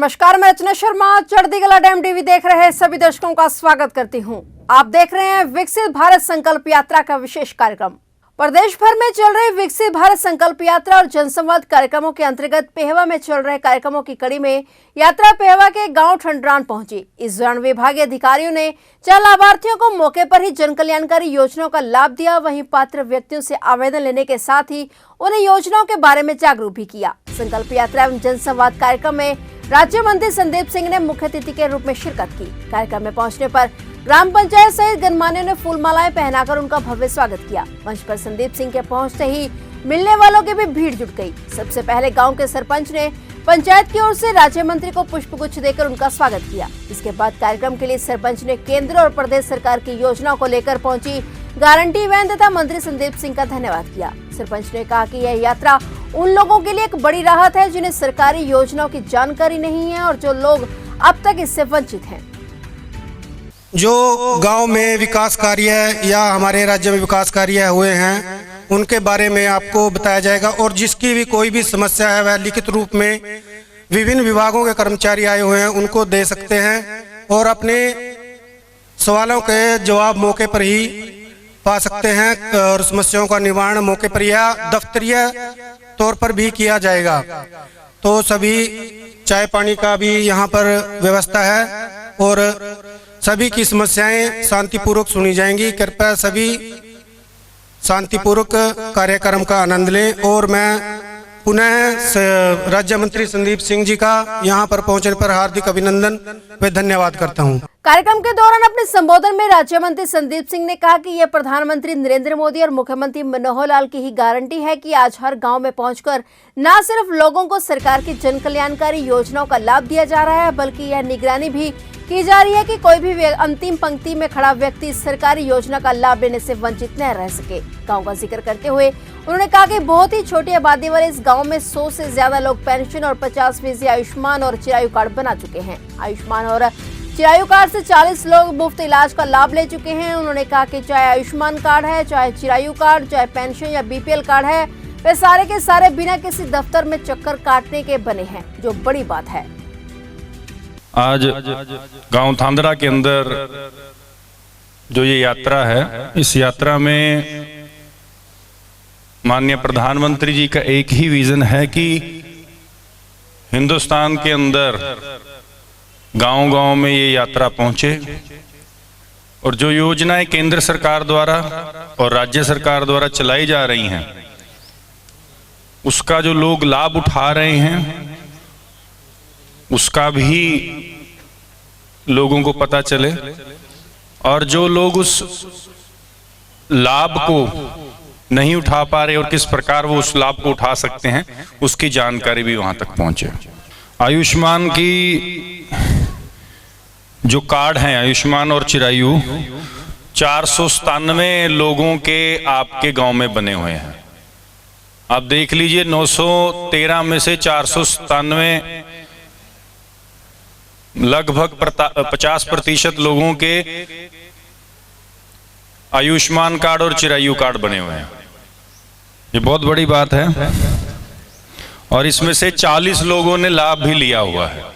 नमस्कार, मैं रचना Sharma चढ़दीगला dam TV देख रहे सभी दर्शकों का स्वागत करती हूं। आप देख रहे हैं विकसित भारत संकल्प यात्रा का विशेष कार्यक्रम। प्रदेश भर में चल रहे विकसित भारत संकल्प यात्रा और जनसंवाद कार्यक्रमों के अंतर्गत पेहवा में चल रहे कार्यक्रमों की कड़ी में यात्रा पेहवा के गांव ठंडरान पहुंची। इस दौरान विभागीय अधिकारियों ने 4 लाभार्थियों को मौके पर ही जन कल्याणकारी योजनाओं का लाभ दिया। वहीं पात्र व्यक्तियों से आवेदन लेने के साथ ही उन्हें योजनाओं के बारे में जागरूक भी किया। संकल्प यात्रा एवं जनसंवाद कार्यक्रम में राज्य मंत्री संदीप सिंह ने मुख्य अतिथि के रूप में शिरकत की। कार्यक्रम में पहुंचने पर ग्राम पंचायत सहित गणमान्यों ने फूल मालाएं पहनाकर उनका भव्य स्वागत किया। मंच पर संदीप सिंह के पहुंचते ही मिलने वालों की भी भीड़ जुट गई। सबसे पहले गांव के सरपंच ने पंचायत की ओर से राज्य मंत्री को पुष्पगुच्छ देकर उनका स्वागत किया। इसके बाद कार्यक्रम के लिए सरपंच ने केंद्र और प्रदेश सरकार की योजनाओं को लेकर पहुंची गारंटी वैन तथा मंत्री संदीप सिंह का धन्यवाद किया। सरपंच ने कहा कि यह यात्रा उन लोगों के लिए एक बड़ी राहत है जिन्हें सरकारी योजनाओं की जानकारी नहीं है और जो लोग अब तक इससे वंचित हैं। जो गांव में विकास कार्य या हमारे राज्य में विकास कार्य हुए हैं उनके बारे में आपको बताया जाएगा और जिसकी भी कोई भी समस्या है वह लिखित रूप में विभिन्न विभागों के कर्मचारी आए हुए हैं उनको दे सकते हैं और अपने सवालों के जवाब मौके पर ही पा सकते हैं और समस्याओं का निवारण मौके पर या दफ्तरीय तौर पर भी किया जाएगा। तो सभी चाय पानी का भी यहाँ पर व्यवस्था है और सभी की समस्याएं शांतिपूर्वक सुनी जाएंगी। कृपया सभी शांतिपूर्वक कार्यक्रम का आनंद लें और मैं पुनः राज्य मंत्री संदीप सिंह जी का यहाँ पर पहुँचने पर हार्दिक अभिनंदन व धन्यवाद करता हूँ। कार्यक्रम के दौरान अपने संबोधन में राज्य मंत्री संदीप सिंह ने कहा कि यह प्रधानमंत्री नरेंद्र मोदी और मुख्यमंत्री मनोहर लाल की ही गारंटी है कि आज हर गांव में पहुंचकर न सिर्फ लोगों को सरकार की जन कल्याणकारी योजनाओं का लाभ दिया जा रहा है बल्कि यह निगरानी भी की जा रही है कि कोई भी अंतिम पंक्ति में खड़ा व्यक्ति सरकारी योजना का लाभ लेने से वंचित न रह सके। गांव का जिक्र करते हुए उन्होंने कहा कि बहुत ही छोटी आबादी वाले इस गांव में 100 से ज्यादा लोग पेंशन और 50% आयुष्मान और चिरायु कार्ड बना चुके हैं। आयुष्मान और चिरायु कार्ड से 40 लोग मुफ्त इलाज का लाभ ले चुके हैं। उन्होंने कहा कि चाहे आयुष्मान कार्ड है, चाहे चिरायु कार्ड, चाहे पेंशन या बीपीएल कार्ड है, वे सारे के सारे बिना किसी दफ्तर में चक्कर काटने के बने हैं, जो बड़ी बात है। आज गांव थांदरा के अंदर जो ये यात्रा है, इस यात्रा में माननीय प्रधानमंत्री जी का एक ही विजन है कि हिंदुस्तान के अंदर गांव-गांव में ये यात्रा पहुंचे और जो योजनाएं केंद्र सरकार द्वारा और राज्य सरकार द्वारा चलाई जा रही हैं उसका जो लोग लाभ उठा रहे हैं उसका भी लोगों को पता चले और जो लोग उस लाभ को नहीं उठा पा रहे और किस प्रकार वो उस लाभ को उठा सकते हैं उसकी जानकारी भी वहां तक पहुंचे। आयुष्मान की जो कार्ड हैं, आयुष्मान और चिरायु, 497 लोगों के आपके गांव में बने हुए हैं। आप देख लीजिए 913 में से 497 लगभग 50% लोगों के आयुष्मान कार्ड और चिरायु कार्ड बने हुए हैं। ये बहुत बड़ी बात है और इसमें से 40 लोगों ने लाभ भी लिया हुआ है।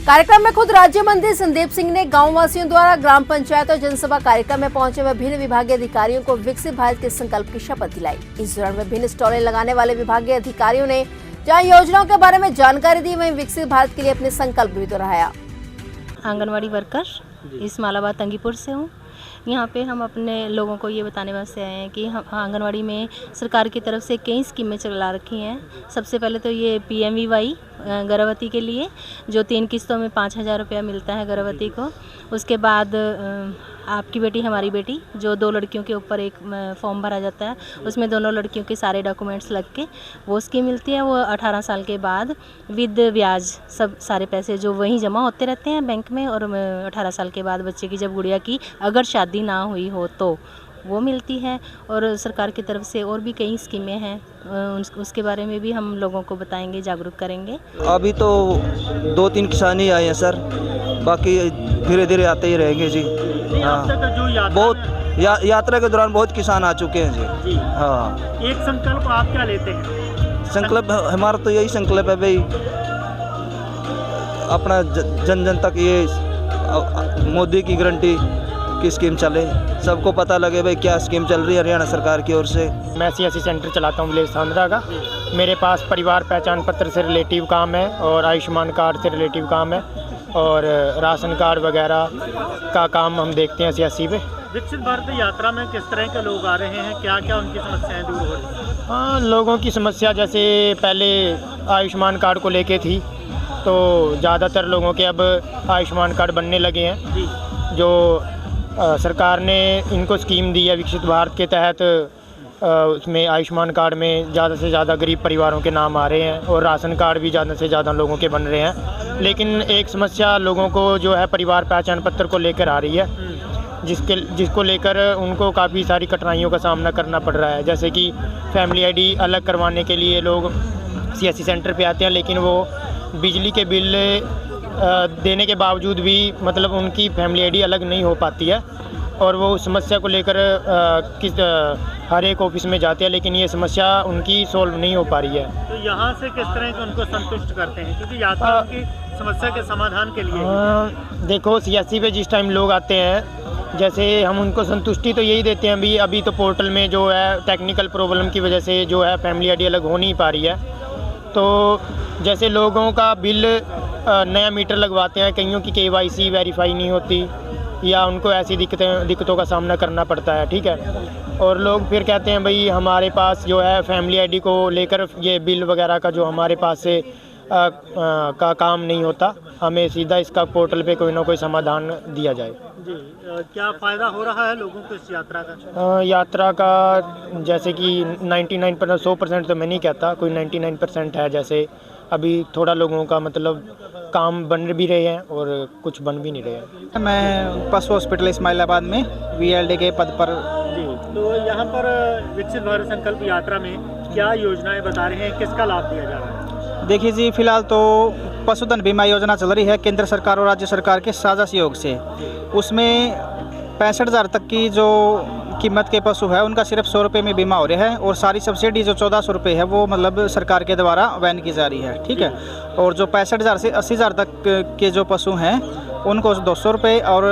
कार्यक्रम में खुद राज्य मंत्री संदीप सिंह ने गांव वासियों द्वारा ग्राम पंचायत और जनसभा कार्यक्रम में पहुंचे विभिन्न विभागीय अधिकारियों को विकसित भारत के संकल्प की शपथ दिलाई। इस दौरान विभिन्न स्टॉलें लगाने वाले विभागीय अधिकारियों ने जहां योजनाओं के बारे में जानकारी दी, वहीं विकसित भारत के लिए अपने संकल्प भी दोहराया। आंगनवाड़ी वर्कर इस मालाबाद तंगीपुर से हूँ। यहाँ पे हम अपने लोगों को ये बताने वास्ते आए हैं कि हम आंगनवाड़ी में सरकार की तरफ से कई स्कीमें चला रखी हैं। सबसे पहले तो ये PMVY गर्भवती के लिए जो 3 किस्तों में 5,000 रुपया मिलता है गर्भवती को। उसके बाद आपकी बेटी हमारी बेटी जो 2 लड़कियों के ऊपर एक फॉर्म भरा जाता है, उसमें दोनों लड़कियों के सारे डॉक्यूमेंट्स लग के वो स्कीम मिलती है। वो 18 साल के बाद विद ब्याज सब सारे पैसे जो वहीं जमा होते रहते हैं बैंक में और 18 साल के बाद बच्चे की जब गुड़िया की अगर शादी ना हुई हो तो वो मिलती है। और सरकार की तरफ से और भी कई स्कीमें हैं, उसके बारे में भी हम लोगों को बताएंगे, जागरूक करेंगे। अभी तो 2-3 किसान ही आए हैं सर, बाकी धीरे धीरे आते ही रहेंगे जी। हाँ, बहुत यात्रा के दौरान बहुत किसान आ चुके हैं जी। हाँ, एक संकल्प आप क्या लेते हैं? संकल्प हमारा तो यही संकल्प है भाई, अपना जन जन तक ये मोदी की गारंटी की स्कीम चले, सबको पता लगे भाई क्या स्कीम चल रही है हरियाणा सरकार की ओर से। मैं CSC सेंटर चलाता हूँ विलेज सांद्रा का। मेरे पास परिवार पहचान पत्र से रिलेटिव काम है और आयुष्मान कार्ड से रिलेटिव काम है और राशन कार्ड वगैरह का काम हम देखते हैं CSC पे। विकसित भारत यात्रा में किस तरह के लोग आ रहे हैं, क्या क्या उनकी समस्याएं दूर हो रही हैं? हाँ, लोगों की समस्या जैसे पहले आयुष्मान कार्ड को लेके थी, तो ज़्यादातर लोगों के अब आयुष्मान कार्ड बनने लगे हैं। जो सरकार ने इनको स्कीम दी है विकसित भारत के तहत, उसमें आयुष्मान कार्ड में ज़्यादा से ज़्यादा गरीब परिवारों के नाम आ रहे हैं और राशन कार्ड भी ज़्यादा से ज़्यादा लोगों के बन रहे हैं। लेकिन एक समस्या लोगों को जो है परिवार पहचान पत्र को लेकर आ रही है, जिसको लेकर उनको काफ़ी सारी कठिनाइयों का सामना करना पड़ रहा है। जैसे कि फैमिली ID अलग करवाने के लिए लोग CSC सेंटर पे आते हैं, लेकिन वो बिजली के बिल देने के बावजूद भी मतलब उनकी फैमिली ID अलग नहीं हो पाती है और वो उस समस्या को लेकर हर एक ऑफिस में जाते हैं, लेकिन ये समस्या उनकी सॉल्व नहीं हो पा रही है। तो यहाँ से किस तरह के उनको संतुष्ट करते हैं, क्योंकि यात्रा उनकी समस्या के समाधान के लिए देखो CSC पे जिस टाइम लोग आते हैं, जैसे हम उनको संतुष्टि तो यही देते हैं भी अभी तो पोर्टल में जो है टेक्निकल प्रॉब्लम की वजह से जो है फैमिली ID अलग हो नहीं पा रही है। तो जैसे लोगों का बिल नया मीटर लगवाते हैं, कईयों की KYC वेरीफाई नहीं होती या उनको ऐसी दिक्कतों का सामना करना पड़ता है, ठीक है। और लोग फिर कहते हैं भाई हमारे पास जो है फैमिली ID को लेकर ये बिल वगैरह का जो हमारे पास से का काम नहीं होता, हमें सीधा इसका पोर्टल पे कोई ना कोई समाधान दिया जाए। जी, क्या फ़ायदा हो रहा है लोगों को इस यात्रा का? यात्रा का जैसे कि 99% 100% तो मैं नहीं कहता, कोई 99% है। जैसे अभी थोड़ा लोगों का मतलब काम बन भी रहे हैं और कुछ बन भी नहीं रहे हैं। मैं पशु हॉस्पिटल इस्माइलाबाद में VLD के पद पर। जी, तो यहाँ पर विकसित भारत संकल्प यात्रा में क्या योजनाएं बता रहे हैं, किसका लाभ दिया जा रहा है? देखिए जी, फिलहाल तो पशुधन बीमा योजना चल रही है केंद्र सरकार और राज्य सरकार के साझा सहयोग से। उसमें 65,000 तक की जो कीमत के पशु है उनका सिर्फ 100 रुपये में बीमा हो रहा है और सारी सब्सिडी जो 1400 रुपये है वो मतलब सरकार के द्वारा वहन की जा रही है, ठीक है। और जो 65,000 से 80,000 तक के जो पशु हैं उनको 200 रुपये और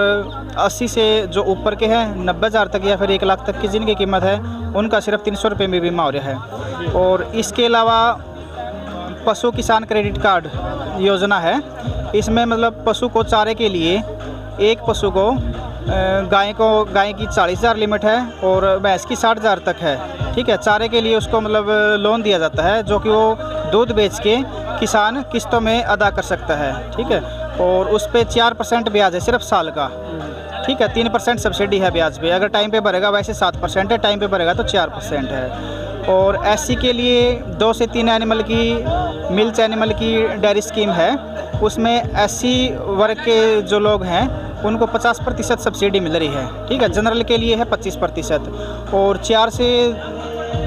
80 से जो ऊपर के हैं 90,000 तक या फिर 1 लाख तक की जिनकी कीमत है उनका सिर्फ 300 रुपये में बीमा हो रहा है। और इसके अलावा पशु किसान क्रेडिट कार्ड योजना है। इसमें मतलब पशु को चारे के लिए एक पशु को गाय की 40,000 लिमिट है और भैंस की 60,000 तक है, ठीक है। चारे के लिए उसको मतलब लोन दिया जाता है जो कि वो दूध बेच के किसान किस्तों में अदा कर सकता है, ठीक है। और उस पर 4% ब्याज है सिर्फ साल का, ठीक है। 3% सब्सिडी है ब्याज पे, अगर टाइम पे भरेगा वैसे 7% है, टाइम पे भरेगा तो 4% है। और SC के लिए 2 से 3 एनिमल की मिल्क एनिमल की डेयरी स्कीम है। उसमें SC वर्ग के जो लोग हैं उनको 50% सब्सिडी मिल रही है, ठीक है। जनरल के लिए है 25% और 4 से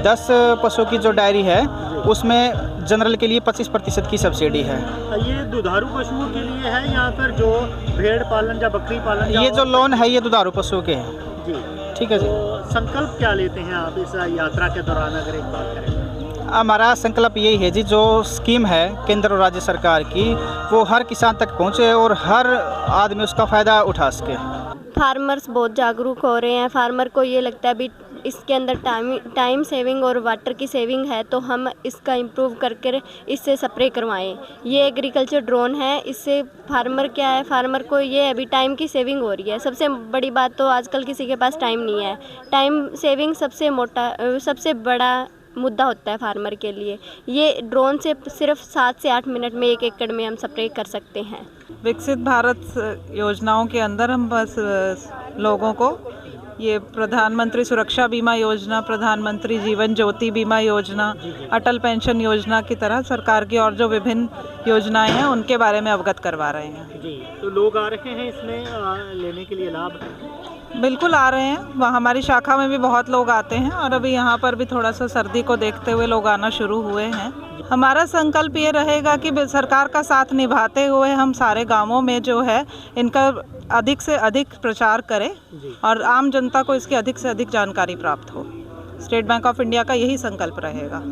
10 पशु की जो डेयरी है उसमें जनरल के लिए 25% की सब्सिडी है। ये दुधारू पशुओं के लिए है या फिर जो भेड़ पालन या बकरी पालन? ये जो लोन है ये दुधारू पशुओं के हैं जी, ठीक है जी। तो संकल्प क्या लेते हैं आप इस यात्रा के दौरान, अगर एक बात करें? हमारा संकल्प यही है जी, जो स्कीम है केंद्र और राज्य सरकार की वो हर किसान तक पहुंचे और हर आदमी उसका फ़ायदा उठा सके। फार्मर्स बहुत जागरूक हो रहे हैं। फार्मर को ये लगता है भी इसके अंदर टाइम सेविंग और वाटर की सेविंग है, तो हम इसका इम्प्रूव करके इससे स्प्रे करवाएं। ये एग्रीकल्चर ड्रोन है, इससे फार्मर क्या है, फार्मर को ये अभी टाइम की सेविंग हो रही है। सबसे बड़ी बात तो आजकल किसी के पास टाइम नहीं है। टाइम सेविंग सबसे बड़ा मुद्दा होता है फार्मर के लिए। ये ड्रोन से सिर्फ 7 से 8 मिनट में 1 एकड़ में हम स्प्रे कर सकते हैं। विकसित भारत योजनाओं के अंदर हम बस लोगों को ये प्रधानमंत्री सुरक्षा बीमा योजना, प्रधानमंत्री जीवन ज्योति बीमा योजना, अटल पेंशन योजना की तरह सरकार की और जो विभिन्न योजनाएं हैं उनके बारे में अवगत करवा रहे हैं। जी, तो लोग आ रहे हैं इसमें लेने के लिए लाभ? बिल्कुल आ रहे हैं, वहाँ हमारी शाखा में भी बहुत लोग आते हैं और अभी यहाँ पर भी थोड़ा सा सर्दी को देखते हुए लोग आना शुरू हुए हैं। हमारा संकल्प ये रहेगा कि सरकार का साथ निभाते हुए हम सारे गांवों में जो है इनका अधिक से अधिक प्रचार करें और आम जनता को इसकी अधिक से अधिक जानकारी प्राप्त हो। स्टेट बैंक ऑफ इंडिया का यही संकल्प रहेगा।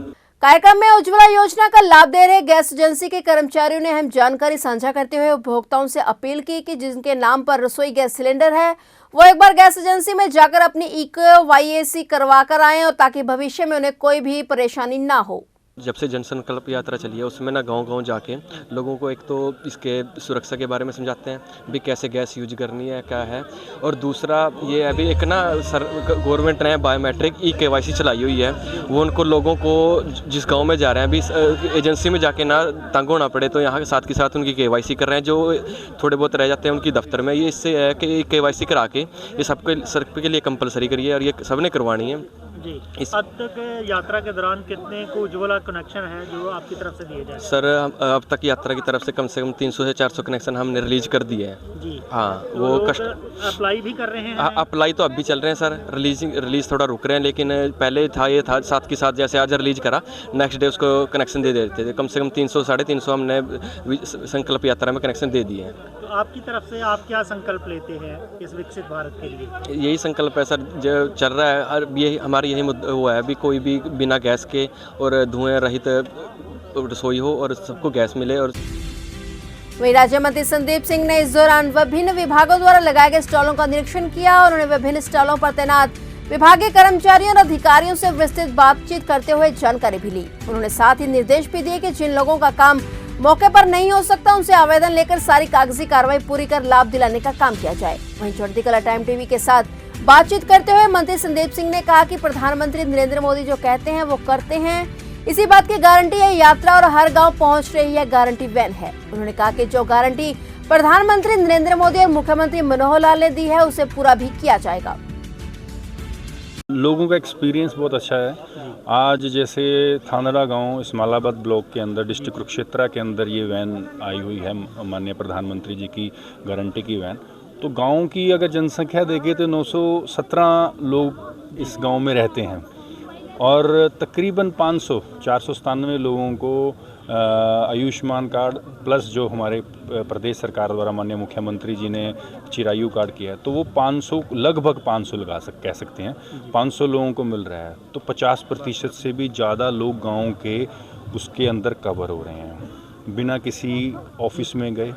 कार्यक्रम में उज्ज्वला योजना का लाभ दे रहे गैस एजेंसी के कर्मचारियों ने अहम जानकारी साझा करते हुए उपभोक्ताओं से अपील की कि जिनके नाम पर रसोई गैस सिलेंडर है वो एक बार गैस एजेंसी में जाकर अपनी EKYC करवा कर आएं और ताकि भविष्य में उन्हें कोई भी परेशानी ना हो। जब से जन संकल्प यात्रा चली है उसमें ना गांव-गांव जाके लोगों को एक तो इसके सुरक्षा के बारे में समझाते हैं भी कैसे गैस यूज करनी है क्या है, और दूसरा ये अभी एक ना गवर्नमेंट ने बायोमेट्रिक EKYC चलाई हुई है, वो उनको लोगों को जिस गांव में जा रहे हैं अभी एजेंसी में जाके ना तंग होना पड़े, तो यहाँ के साथ उनकी KYC कर रहे हैं जो थोड़े बहुत रह जाते हैं उनकी दफ्तर में। ये इससे है कि KYC करा के ये सबके लिए कंपलसरी करिए और ये सबने करवानी है। जी, अब तक यात्रा के दौरान कितने को उज्ज्वला कनेक्शन है जो आपकी तरफ से दिए जाए? सर अब तक यात्रा की तरफ से कम 300 से 400 कनेक्शन हमने रिलीज कर दिए हैं जी। हाँ, तो वो अप्लाई भी कर रहे हैं? अप्लाई तो अब भी चल रहे हैं सर, रिलीज थोड़ा रुक रहे हैं, लेकिन पहले था साथ के साथ जैसे आज रिलीज करा नेक्स्ट डे उसको कनेक्शन दे देते थे। कम से कम 300 350 हमने संकल्प यात्रा में कनेक्शन दे दिए हैं। तो आपकी तरफ से आप क्या संकल्प लेते हैं इस विकसित भारत के लिए? यही संकल्प है सर जो चल रहा है, और यही हमारी यही मुद्दा हुआ है भी कोई भी बिना गैस के और धुएं रहित रसोई हो और सबको गैस मिले। और वहीं राज्य मंत्री संदीप सिंह ने इस दौरान विभिन्न विभागों द्वारा लगाए गए स्टॉलों का निरीक्षण किया और उन्होंने विभिन्न स्टॉलों पर तैनात विभागीय कर्मचारियों और अधिकारियों से विस्तृत बातचीत करते हुए जानकारी भी ली। उन्होंने साथ ही निर्देश भी दिए कि जिन लोगों का काम मौके पर नहीं हो सकता उनसे आवेदन लेकर सारी कागजी कार्रवाई पूरी कर लाभ दिलाने का काम किया जाए। वहीं चढ़ती कला टाइम टीवी के साथ बातचीत करते हुए मंत्री संदीप सिंह ने कहा कि प्रधानमंत्री नरेंद्र मोदी जो कहते हैं वो करते हैं, इसी बात की गारंटी है यात्रा और हर गांव पहुंच रही है गारंटी वैन है। उन्होंने कहा कि जो गारंटी प्रधानमंत्री नरेंद्र मोदी और मुख्यमंत्री मनोहर लाल ने दी है उसे पूरा भी किया जाएगा। लोगों का एक्सपीरियंस बहुत अच्छा है। आज जैसे थानरा गांव इस्माइलाबाद ब्लॉक के अंदर डिस्ट्रिक्ट कुरुक्षेत्र के अंदर ये वैन आई हुई है माननीय प्रधानमंत्री जी की गारंटी की वैन। तो गांव की अगर जनसंख्या देखें तो 917 लोग इस गांव में रहते हैं और तकरीबन 497 लोगों को आयुष्मान कार्ड प्लस जो हमारे प्रदेश सरकार द्वारा माननीय मुख्यमंत्री जी ने चिरायु कार्ड किया है, तो वो 500 लगभग 500 कह सकते हैं 500 लोगों को मिल रहा है। तो 50% से भी ज़्यादा लोग गांव के उसके अंदर कवर हो रहे हैं बिना किसी ऑफिस में गए,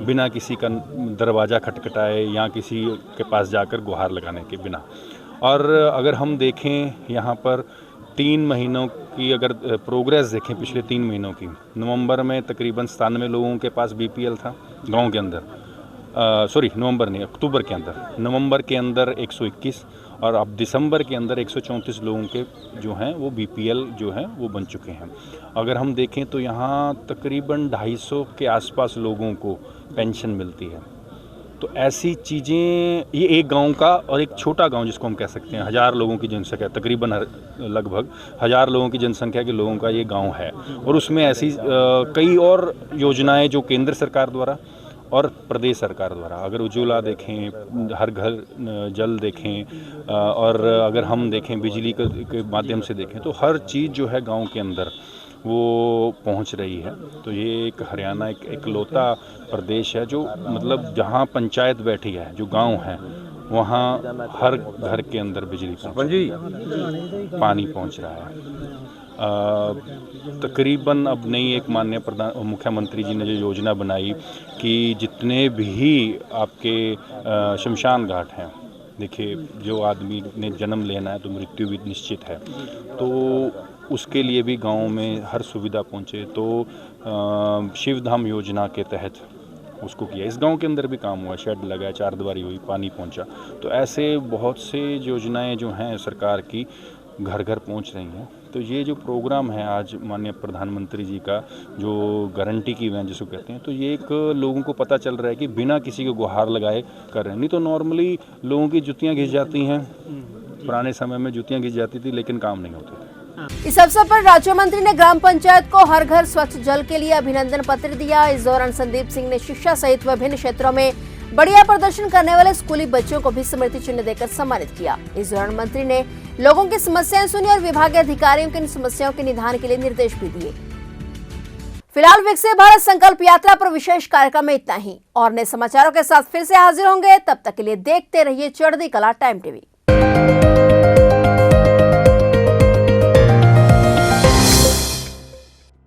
बिना किसी का दरवाज़ा खटखटाए या किसी के पास जाकर गुहार लगाने के बिना। और अगर हम देखें यहाँ पर 3 महीनों की अगर प्रोग्रेस देखें पिछले 3 महीनों की, नवंबर में तकरीबन 97 लोगों के पास BPL था गांव के अंदर, नवंबर नहीं अक्टूबर के अंदर, नवंबर के अंदर 121 और अब दिसंबर के अंदर 134 लोगों के जो हैं वो BPL जो हैं वो बन चुके हैं। अगर हम देखें तो यहाँ तकरीबन 250 के आसपास लोगों को पेंशन मिलती है। तो ऐसी चीज़ें, ये एक गांव का और एक छोटा गांव जिसको हम कह सकते हैं 1000 लोगों की जनसंख्या, तकरीबन लगभग 1000 लोगों की जनसंख्या के लोगों का ये गांव है। और उसमें ऐसी कई और योजनाएं जो केंद्र सरकार द्वारा और प्रदेश सरकार द्वारा, अगर उज्ज्वला देखें, हर घर जल देखें और अगर हम देखें बिजली के माध्यम से देखें, तो हर चीज़ जो है गाँव के अंदर वो पहुंच रही है। तो ये एक हरियाणा एक इकलौता प्रदेश है जो मतलब जहां पंचायत बैठी है, जो गांव है, वहां हर घर के अंदर बिजली पानी पहुंच रहा है। तकरीबन अब नई एक माननीय मुख्यमंत्री जी ने जो योजना बनाई कि जितने भी आपके शमशान घाट हैं, देखिए जो आदमी ने जन्म लेना है तो मृत्यु भी निश्चित है, तो उसके लिए भी गांव में हर सुविधा पहुंचे। तो शिवधाम योजना के तहत उसको किया। इस गांव के अंदर भी काम हुआ, शेड लगाया, 4 दीवारी हुई, पानी पहुंचा। तो ऐसे बहुत से योजनाएं जो हैं सरकार की घर घर पहुंच रही हैं। तो ये जो प्रोग्राम है आज माननीय प्रधानमंत्री जी का, जो गारंटी की वैन जिसको कहते हैं, तो ये एक लोगों को पता चल रहा है कि बिना किसी को गुहार लगाए कर रहे हैं। नहीं तो नॉर्मली लोगों की जुतियाँ घिस जाती हैं, पुराने समय में जुतियाँ घिस जाती थी लेकिन काम नहीं होते थे। इस अवसर पर राज्य मंत्री ने ग्राम पंचायत को हर घर स्वच्छ जल के लिए अभिनंदन पत्र दिया। इस दौरान संदीप सिंह ने शिक्षा सहित विभिन्न क्षेत्रों में बढ़िया प्रदर्शन करने वाले स्कूली बच्चों को भी स्मृति चिन्ह देकर सम्मानित किया। इस दौरान मंत्री ने लोगों की समस्याएं सुनी और विभागीय अधिकारियों की इन समस्याओं के निदान के लिए निर्देश भी दिए। फिलहाल विकसित भारत संकल्प यात्रा पर विशेष कार्यक्रम में इतना ही। और नए समाचारों के साथ फिर से हाजिर होंगे, तब तक के लिए देखते रहिए चढ़ती कला टाइम टीवी।